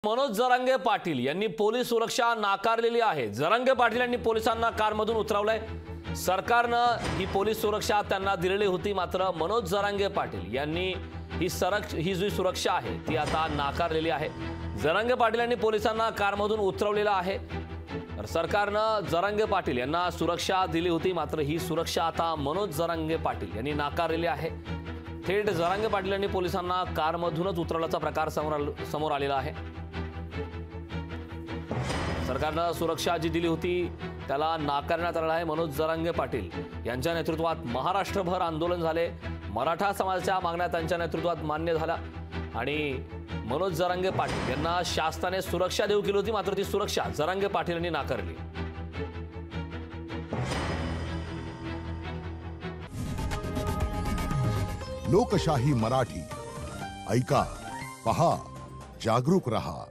मनोज जरांगे पाटील यांनी पोलीस सुरक्षा नाकारलेली आहे। जरांगे पाटील यांनी पोलिसांना कारमधून उतरवलंय। सरकारनं ही पोलीस सुरक्षा त्यांना दिलेली होती, मात्र मनोज जरांगे पाटील यांनी ही जी सुरक्षा आहे ती आता नाकारलेली आहे। जरांगे पाटील यांनी पोलिसांना कारमधून उतरवलेलं आहे। तर सरकारनं जरांगे पाटील यांना सुरक्षा दिली होती, मात्र ही सुरक्षा आता मनोज जरांगे पाटील यांनी नाकारलेली आहे। थेट जरांगे पाटील यांनी पोलिसांना कारमधूनच उतरवल्याचा प्रकार समोर आलेला आहे। सरकारनं सुरक्षा जी दिली होती त्याला नाकारण्यात आलेलं आहे। मनोज जरांगे पाटील यांच्या नेतृत्वात महाराष्ट्रभर आंदोलन झाले। मराठा समाजाच्या मागण्या त्यांच्या नेतृत्वात मान्य झाल्या आणि मनोज जरांगे पाटील यांना शासनाने सुरक्षा देऊ केली होती, मात्र ती सुरक्षा जरांगे पाटील यांनी नाकारली। लोकशाही मराठी ऐका, पहा, जागरूक रहा।